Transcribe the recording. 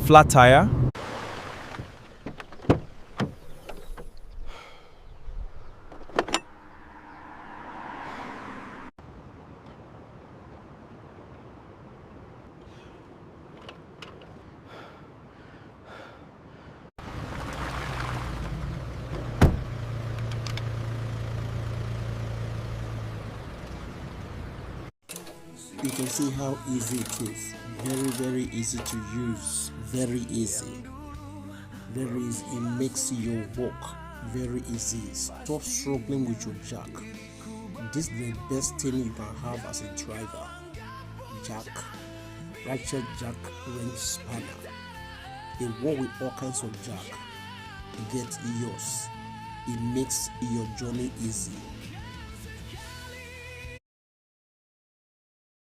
Flat tire. You can see how easy it is. Very easy to use. Very easy. Very easy. It makes your work very easy. Stop struggling with your jack. This is the best thing you can have as a driver. Jack. Ratchet jack wrench spanner. They work with all kinds of jack. Get yours. It makes your journey easy.